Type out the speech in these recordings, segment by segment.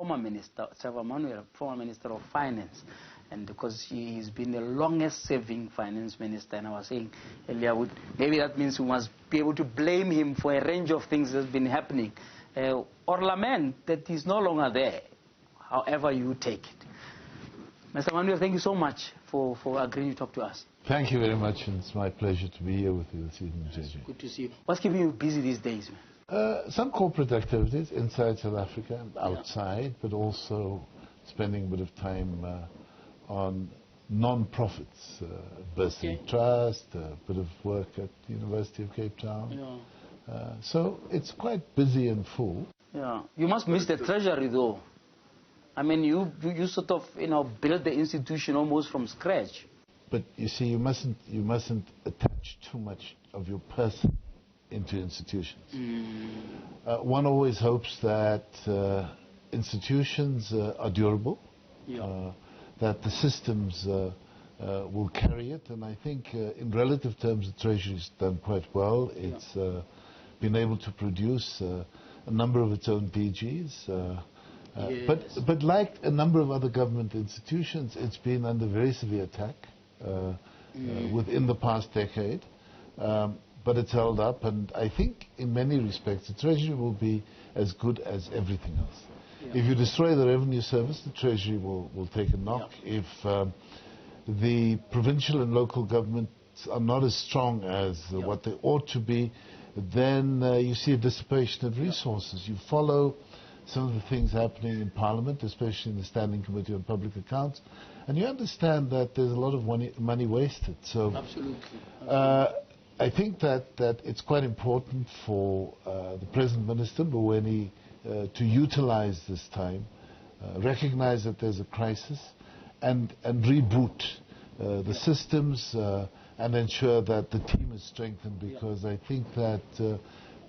former minister, Trevor Manuel, former Minister of Finance, and because he's been the longest-serving finance minister, and I was saying earlier, maybe that means we must be able to blame him for a range of things that's been happening, or lament that he's no longer there, however you take it. Mr. Manuel, thank you so much for agreeing to talk to us. Thank you very much, and it's my pleasure to be here with you this evening, JJ. Good to see you. What's keeping you busy these days, man? Some corporate activities inside South Africa and outside, but also spending a bit of time on non-profits, Bursting Trust, a bit of work at the University of Cape Town. So it's quite busy and full. Yeah, you must miss the Treasury, though. I mean, you sort of build the institution almost from scratch. But you see, you mustn't attach too much of your person into institutions. One always hopes that institutions are durable, that the systems will carry it, and I think in relative terms the Treasury's done quite well. It's been able to produce a number of its own DGs, but like a number of other government institutions, it's been under very severe attack within the past decade, but it's held up, and I think in many respects the Treasury will be as good as everything else. If you destroy the revenue service, the Treasury will take a knock. If the provincial and local governments are not as strong as what they ought to be, then you see a dissipation of resources. You follow some of the things happening in Parliament, especially in the Standing Committee on Public Accounts, and you understand that there's a lot of money wasted. So I think that it's quite important for the present Minister, Mboweni, to utilize this time, recognize that there's a crisis, and reboot the systems and ensure that the team is strengthened, because I think that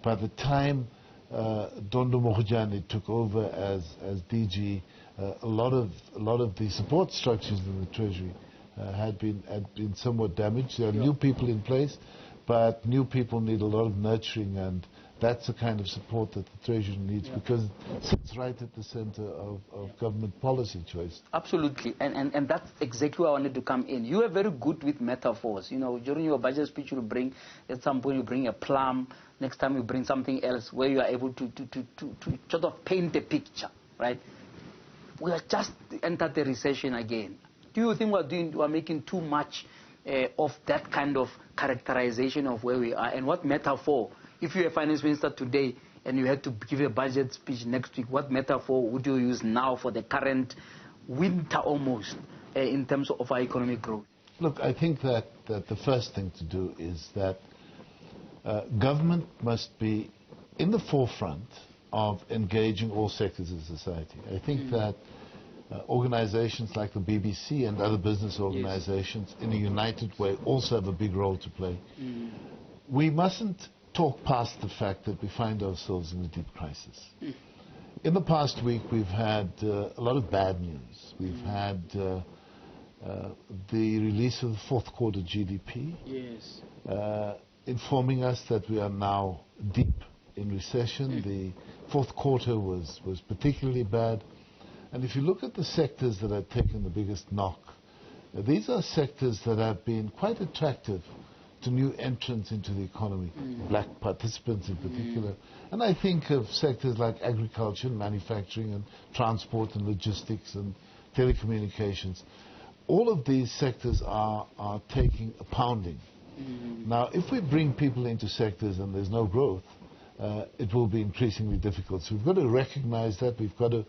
by the time Dondo Mohojani took over as DG, a lot of the support structures in the Treasury had been somewhat damaged. There are new people in place, but new people need a lot of nurturing, and that's the kind of support that the Treasury needs, because it sits right at the center of government policy choice. Absolutely, and that's exactly where I wanted to come in. You are very good with metaphors. During your budget speech, you'll bring, at some point, you bring a plum. Next time, you bring something else where you are able to sort of paint a picture, right? We have just entered the recession again. Do you think we're making too much of that kind of characterization of where we are? And what metaphor? If you're a finance minister today and you had to give a budget speech next week, what metaphor would you use now for the current winter almost in terms of our economic growth? Look, I think that the first thing to do is that government must be in the forefront of engaging all sectors of society. I think that organizations like the BBC and other business organizations in a united way also have a big role to play. We mustn't talk past the fact that we find ourselves in a deep crisis. In the past week, we've had a lot of bad news. We've had the release of the fourth quarter GDP, informing us that we are now deep in recession. The fourth quarter was particularly bad. And if you look at the sectors that have taken the biggest knock, these are sectors that have been quite attractive to new entrants into the economy, black participants in particular. And I think of sectors like agriculture, and manufacturing, and transport and logistics and telecommunications. All of these sectors are taking a pounding. Now, if we bring people into sectors and there's no growth, it will be increasingly difficult. So we've got to recognize that. We've got to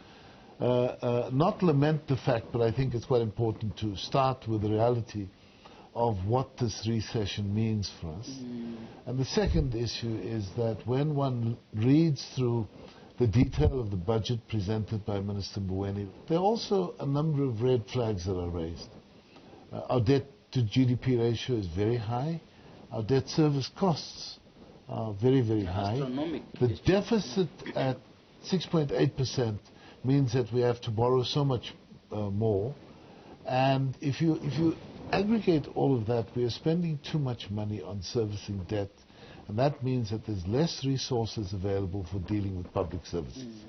not lament the fact, but I think it's quite important to start with the reality of what this recession means for us. And the second issue is that when one reads through the detail of the budget presented by Minister Mboweni, there are also a number of red flags that are raised. Our debt to GDP ratio is very high. Our debt service costs are very, very high. The deficit at 6.8% means that we have to borrow so much more. And if you aggregate all of that, we are spending too much money on servicing debt, and that means that there's less resources available for dealing with public services.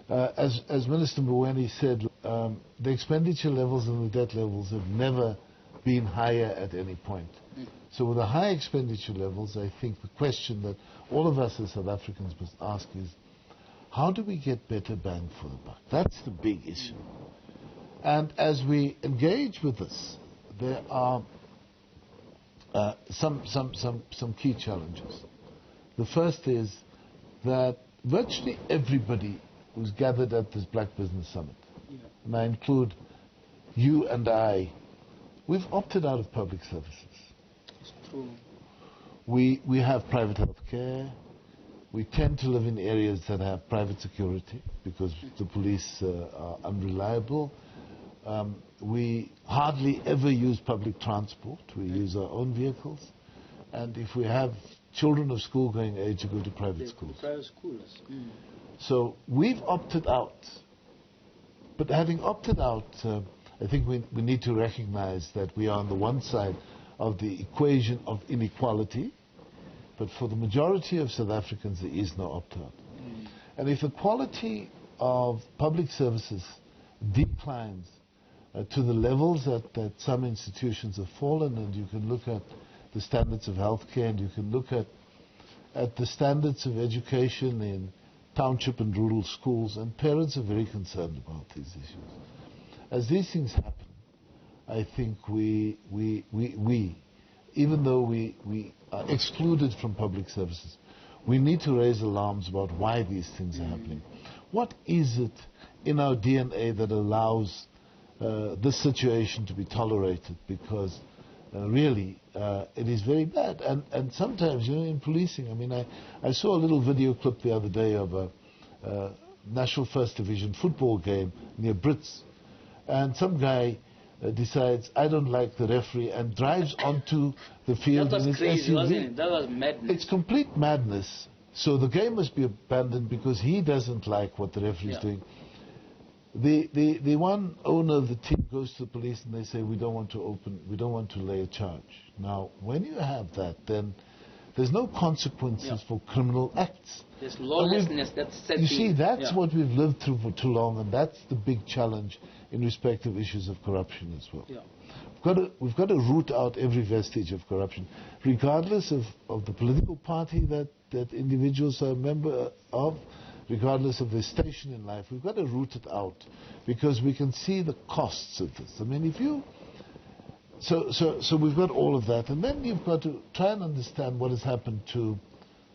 As Minister Mboweni said, the expenditure levels and the debt levels have never been higher at any point. So with the high expenditure levels, I think the question that all of us as South Africans must ask is, how do we get better bang for the buck? That's the big issue. And as we engage with this, there are some key challenges. The first is that virtually everybody who's gathered at this Black Business Summit, and I include you and I, we've opted out of public services. It's true. We have private health care. We tend to live in areas that have private security because the police are unreliable. We hardly ever use public transport. We use our own vehicles. And if we have children of school-going age, to go to private schools. Private schools. So we've opted out. But having opted out, I think we need to recognize that we are on the one side of the equation of inequality, but for the majority of South Africans, there is no opt-out. And if the quality of public services declines to the levels that some institutions have fallen, and you can look at the standards of healthcare, and you can look at the standards of education in township and rural schools, and parents are very concerned about these issues. As these things happen, I think we even though we are excluded from public services, we need to raise alarms about why these things are happening. What is it in our DNA that allows this situation to be tolerated? Because really, it is very bad. And sometimes, you know, in policing, I mean, I saw a little video clip the other day of a National First Division football game near Brits. And some guy decides, I don't like the referee, and drives onto the field in his crazy, SUV. wasn't it? That was madness. It's complete madness. So the game must be abandoned because he doesn't like what the referee is doing. The one owner of the team goes to the police and they say, we don't want to lay a charge. Now, when you have that, then there's no consequences for criminal acts. There's lawlessness that's set. You see, that's what we've lived through for too long, and that's the big challenge in respect of issues of corruption as well. We've got to root out every vestige of corruption, regardless of the political party that individuals are a member of, regardless of their station in life. We've got to root it out because we can see the costs of this. I mean, if you... So we've got all of that, and then you've got to try and understand what has happened to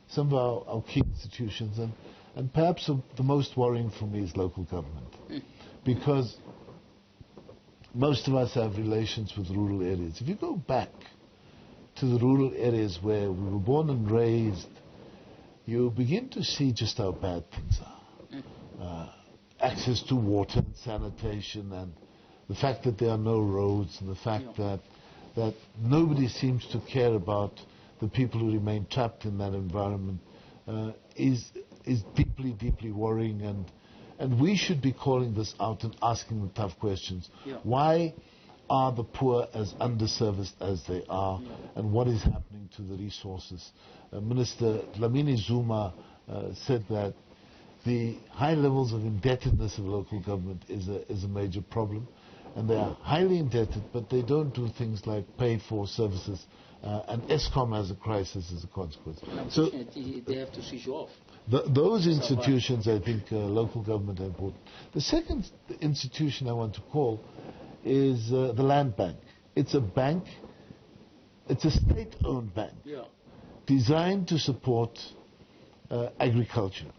some of our key institutions, and perhaps the most worrying for me is local government, because most of us have relations with rural areas. If you go back to the rural areas where we were born and raised, you begin to see just how bad things are. Access to water and sanitation, and the fact that there are no roads, and the fact that nobody seems to care about the people who remain trapped in that environment is deeply, deeply worrying, and we should be calling this out and asking the tough questions. Why are the poor as underserviced as they are, and what is happening to the resources? Minister Dlamini Zuma said that the high levels of indebtedness of local government is a major problem, and they are highly indebted, but they don't do things like pay for services, and Escom has a crisis as a consequence. So they have to switch off. Those institutions, I think, local government are important. The second institution I want to call is the Land Bank. It's a bank, it's a state-owned bank, designed to support agriculture.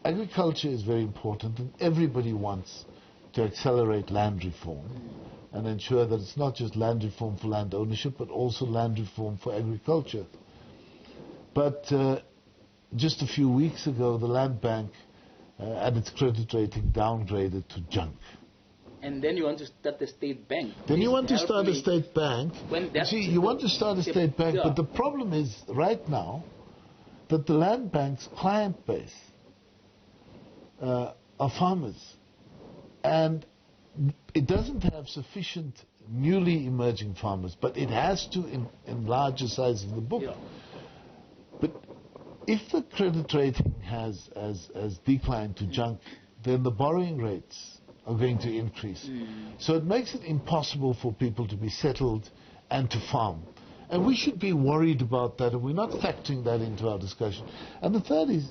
Agriculture is very important, and everybody wants to accelerate land reform and ensure that it's not just land reform for land ownership, but also land reform for agriculture. But just a few weeks ago, the Land Bank had its credit rating downgraded to junk. And then you want to start the state bank. Then you want to start a state bank. You want to start a state bank, but the problem is right now that the Land Bank's client base are farmers. And it doesn't have sufficient newly emerging farmers, but it has to enlarge the size of the book. But if the credit rating has declined to junk, then the borrowing rates are going to increase. So it makes it impossible for people to be settled and to farm. And we should be worried about that, and we're not factoring that into our discussion. And the third is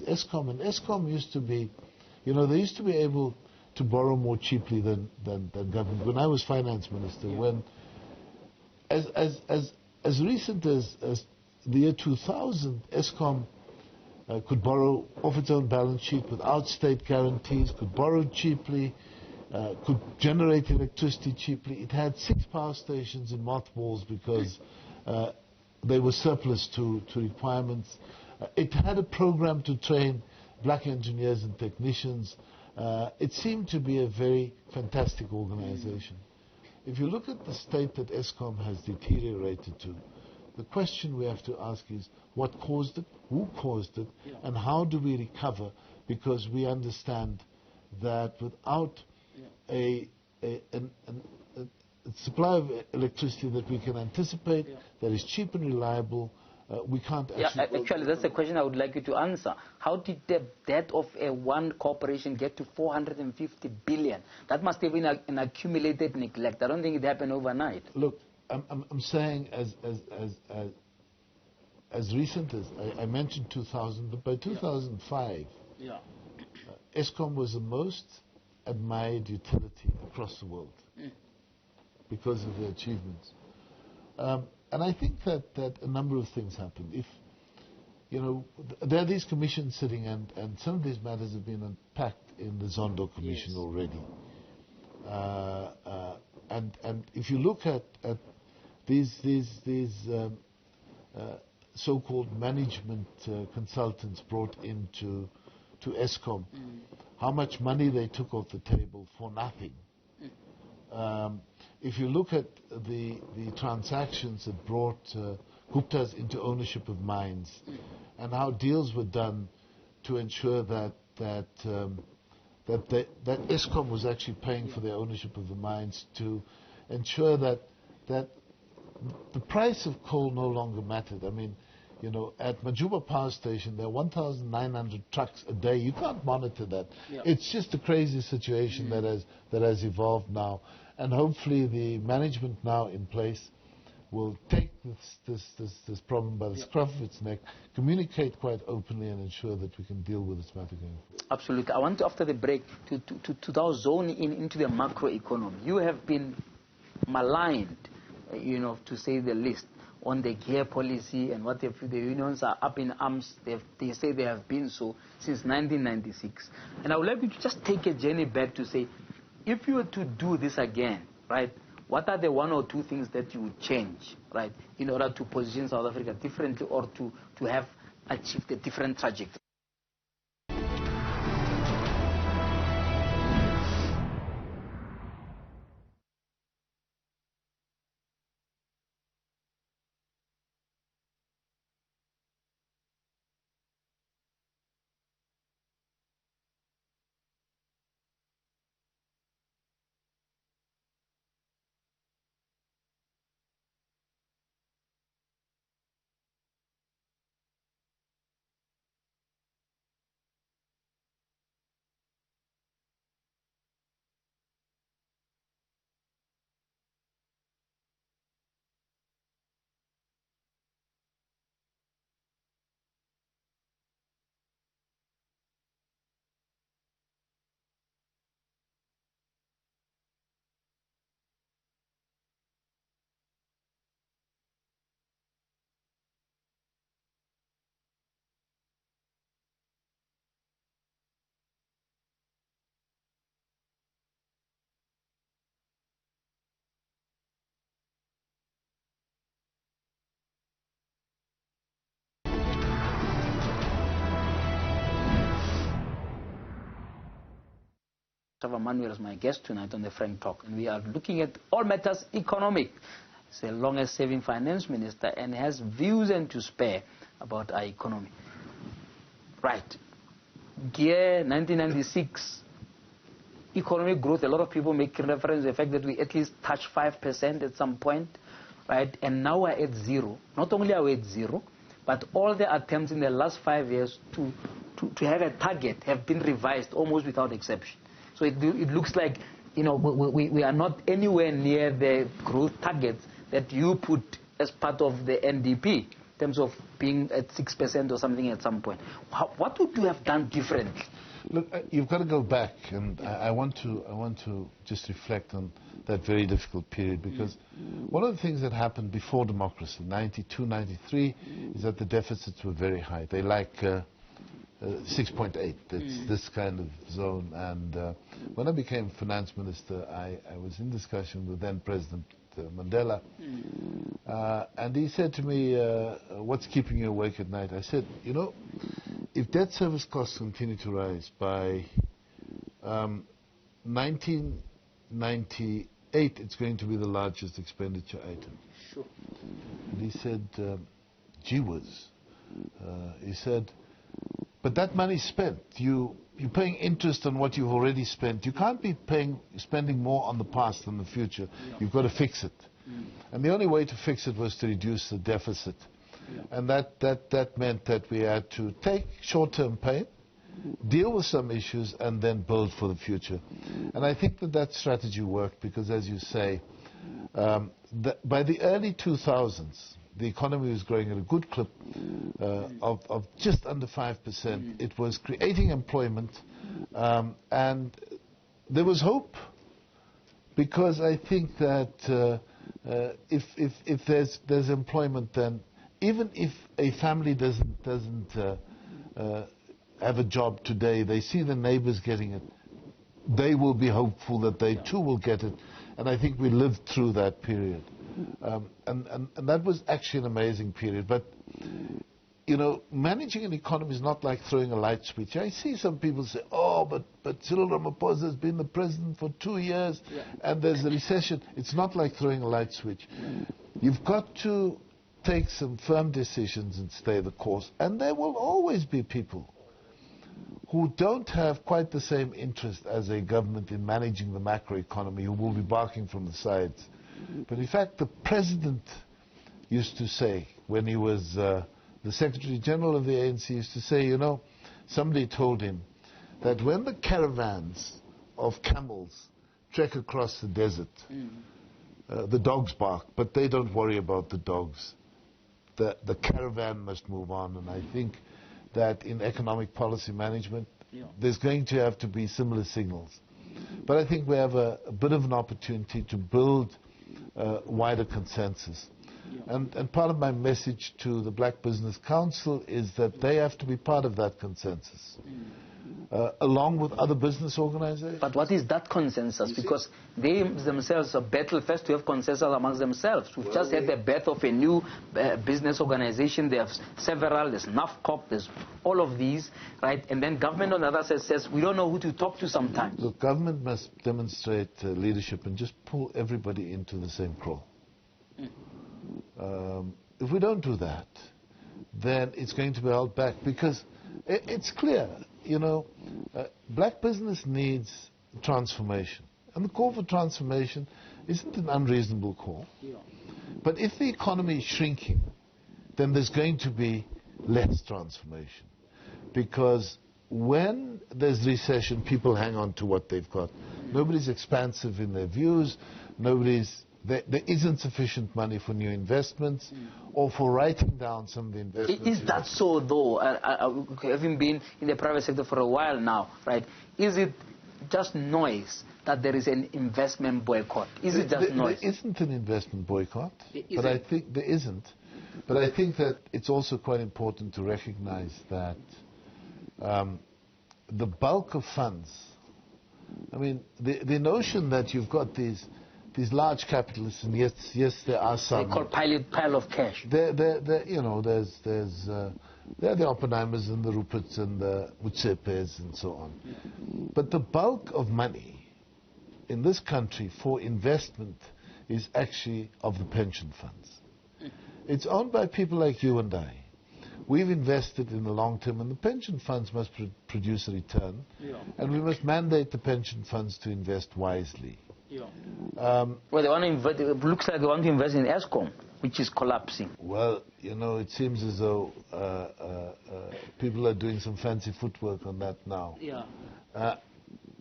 Escom. And Escom used to be, they used to be able to borrow more cheaply than government. When I was finance minister, when as recent as the year 2000, Escom could borrow off its own balance sheet without state guarantees, could borrow cheaply, could generate electricity cheaply. It had 6 power stations in mothballs because they were surplus to requirements. It had a program to train black engineers and technicians. It seemed to be a very fantastic organization. If you look at the state that Escom has deteriorated to, the question we have to ask is what caused it, who caused it, and how do we recover? Because we understand that without a supply of electricity that we can anticipate, that is cheap and reliable, we can't actually... Actually, that's the question I would like you to answer. How did the debt of one corporation get to 450 billion? That must have been an accumulated neglect. I don't think it happened overnight. Look, I'm saying as recent as... I mentioned 2000, but by 2005, Escom was the most admired utility across the world because of the achievements. And I think that a number of things happened. If, there are these commissions sitting, and some of these matters have been unpacked in the Zondo Commission already. And if you look at these so-called management consultants brought into Escom, how much money they took off the table for nothing. If you look at the transactions that brought Guptas into ownership of mines, and how deals were done to ensure that Escom was actually paying for their ownership of the mines, to ensure that the price of coal no longer mattered. I mean, at Majuba Power Station, there are 1,900 trucks a day. You can't monitor that. It's just a crazy situation that has evolved now. And hopefully the management now in place will take this problem by the scruff of its neck, communicate quite openly, and ensure that we can deal with this matter going forward. Absolutely. I want, after the break, to now zone into the macro economy. You have been maligned, to say the least, on the gear policy and what the unions are up in arms. They say they have been so since 1996. And I would like you to just take a journey back to say, if you were to do this again, right, what are the 1 or 2 things that you would change, right, in order to position South Africa differently or to have achieved a different trajectory? Trevor Manuel is my guest tonight on the Frank Talk, and we are looking at all matters economic. He's the longest serving finance minister and has views and to spare about our economy. Right. Gear 1996, economic growth, a lot of people make reference to the fact that we at least touched 5% at some point, right? And now we're at 0. Not only are we at 0, but all the attempts in the last 5 years to to have a target have been revised almost without exception. So it looks like, you know, we are not anywhere near the growth targets that you put as part of the NDP in terms of being at 6% or something at some point. What would you have done differently? Look, you've got to go back, and I want to just reflect on that very difficult period, because one of the things that happened before democracy, 92, 93, is that the deficits were very high. They like 6.8. It's this kind of zone. And when I became finance minister, I was in discussion with then President Mandela, and he said to me, what's keeping you awake at night? I said, you know, if debt service costs continue to rise by 1998, it's going to be the largest expenditure item. Sure. And he said, gee whiz. He said, but that money's spent. You're paying interest on what you've already spent. You can't be spending more on the past than the future. You've got to fix it. And the only way to fix it was to reduce the deficit. And that meant that we had to take short-term pain, deal with some issues, and then build for the future. And I think that strategy worked because, as you say, by the early 2000s, the economy was growing at a good clip of just under 5%. It was creating employment, and there was hope, because I think that if there's employment, then even if a family doesn't have a job today, they see the neighbors getting it, they will be hopeful that they too will get it. And I think we lived through that period. And that was actually an amazing period. But, you know, managing an economy is not like throwing a light switch. I see some people say, oh, but Cyril Ramaphosa has been the president for 2 years and there's a recession. It's not like throwing a light switch. You've got to take some firm decisions and stay the course. And there will always be people who don't have quite the same interest as a government in managing the macroeconomy, who will be barking from the sides. But in fact, the president used to say, when he was the Secretary General of the ANC, used to say, you know, somebody told him that when the caravans of camels trek across the desert, the dogs bark, but they don't worry about the dogs. The caravan must move on. And I think that in economic policy management, there's going to have to be similar signals. But I think we have a bit of an opportunity to build wider consensus. And part of my message to the Black Business Council is that they have to be part of that consensus, along with other business organizations. But what is that consensus? Because they themselves are battle first to have consensus amongst themselves. We've just had the birth of a new business organization. They have several. There's NAFCOP. There's all of these, right? And then government on the other side says, we don't know who to talk to sometimes. Look, government must demonstrate leadership and just pull everybody into the same crawl. If we don't do that, then it's going to be held back, because it's clear, you know, black business needs transformation. And the call for transformation isn't an unreasonable call. But if the economy is shrinking, then there's going to be less transformation. Because when there's recession, people hang on to what they've got. Nobody's expansive in their views. There isn't sufficient money for new investments or for writing down some of the investments. Is that so, though? Having been in the private sector for a while now, right? Is it just noise that there is an investment boycott? Is it just noise? There isn't an investment boycott, but I think there isn't. But I think that it's also quite important to recognize that the bulk of funds, I mean, the notion that you've got these large capitalists, and yes, there are some. They call pile of cash. You know, there are the Oppenheimers and the Ruperts and the Mutsepes and so on. But the bulk of money in this country for investment is actually of the pension funds. It's owned by people like you and I. We've invested in the long term, and the pension funds must produce a return, and we must mandate the pension funds to invest wisely. Well, they want to invest, it looks like they want to invest in Escom. which is collapsing? Well, you know, it seems as though people are doing some fancy footwork on that now. Yeah.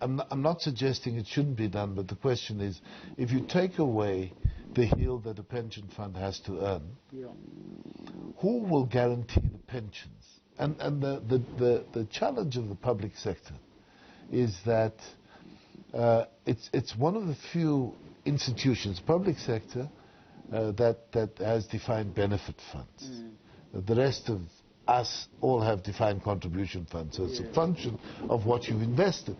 I'm not suggesting it shouldn't be done, but the question is, if you take away the yield that a pension fund has to earn, Yeah. who will guarantee the pensions? And the challenge of the public sector is that it's one of the few institutions, public sector, that has defined benefit funds. The rest of us all have defined contribution funds, so it's a function of what you've invested.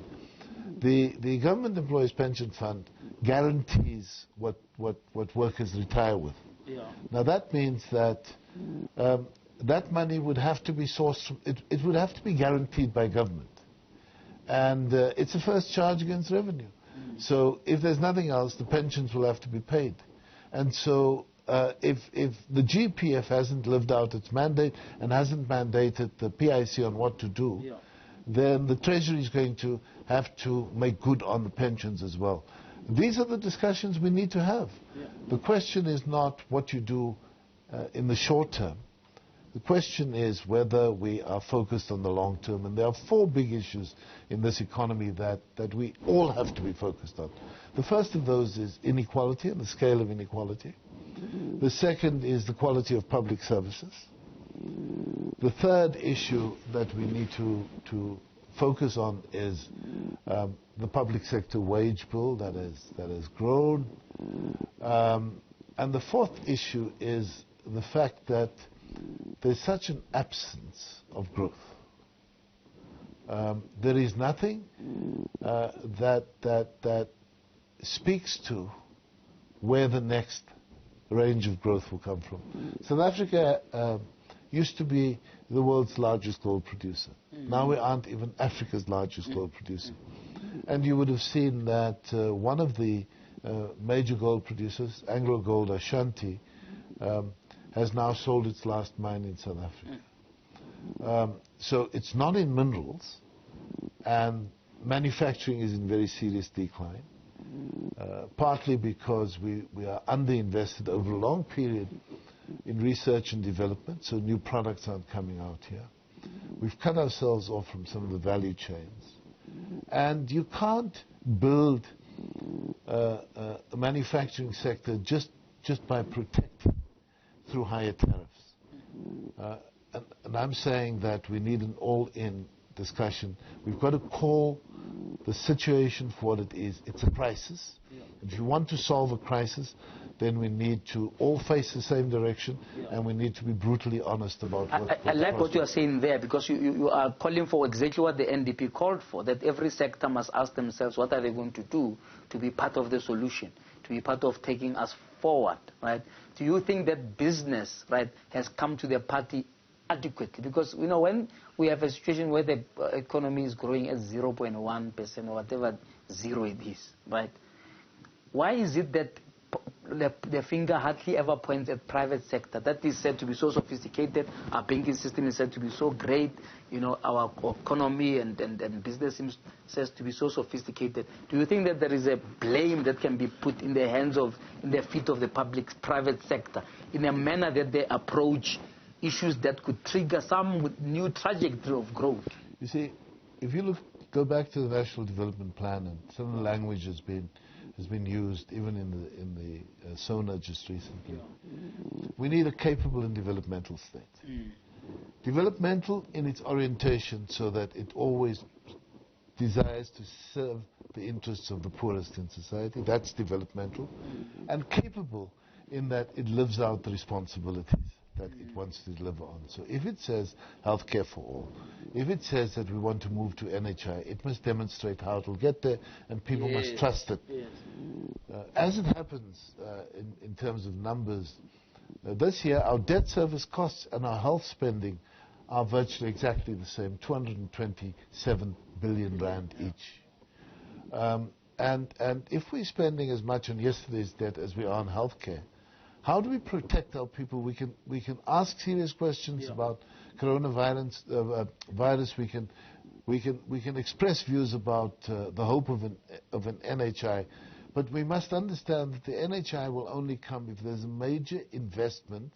The government employees pension fund guarantees what workers retire with. Yeah. Now that means that that money would have to be sourced from, it would have to be guaranteed by government. And it's a first charge against revenue. So if there's nothing else, the pensions will have to be paid. And so if the GPF hasn't lived out its mandate and hasn't mandated the PIC on what to do, then the Treasury is going to have to make good on the pensions as well. These are the discussions we need to have. The question is not what you do in the short term. The question is whether we are focused on the long term. And there are four big issues in this economy that we all have to be focused on. The first of those is inequality and the scale of inequality. The second is the quality of public services. The third issue that we need to focus on is the public sector wage bill that has grown. And the fourth issue is the fact that there's such an absence of growth. There is nothing that speaks to where the next range of growth will come from. South Africa used to be the world's largest gold producer. Now we aren't even Africa's largest gold producer. And you would have seen that one of the major gold producers, Anglo Gold Ashanti, has now sold its last mine in South Africa. So it's not in minerals, and manufacturing is in very serious decline, partly because we are underinvested over a long period in research and development, so new products aren't coming out here. We've cut ourselves off from some of the value chains. And you can't build a manufacturing sector just by protecting through higher tariffs. And I'm saying that we need an all-in discussion. We've got to call the situation for what it is. It's a crisis. If you want to solve a crisis, then we need to all face the same direction, and we need to be brutally honest about what I like what you are saying there, because you are calling for exactly what the NDP called for, that every sector must ask themselves what are they going to do to be part of the solution, to be part of taking us forward, right? Do you think that business, right, has come to the party adequately? Because, you know, when we have a situation where the economy is growing at 0.1% or whatever zero it is, right, why is it that the finger hardly ever points at private sector that is said to be so sophisticated, our banking system is said to be so great, you know, our economy and business says to be so sophisticated? Do you think that there is a blame that can be put in the hands of, in the feet of the private sector in a manner that they approach issues that could trigger some new trajectory of growth? You see, if you go back to the National Development Plan, and some of the language has been used even in the SONA just recently. We need a capable and developmental state. Developmental in its orientation, so that it always desires to serve the interests of the poorest in society. That's developmental. And capable in that it lives out the responsibilities that it wants to deliver on. So if it says healthcare for all, if it says that we want to move to NHI, it must demonstrate how it will get there, and people must trust it. As it happens in terms of numbers, this year our debt service costs and our health spending are virtually exactly the same, 227 billion rand each. And if we're spending as much on yesterday's debt as we are on healthcare, how do we protect our people? We can ask serious questions about coronavirus. We can express views about the hope of an NHI, But we must understand that the NHI will only come if there's a major investment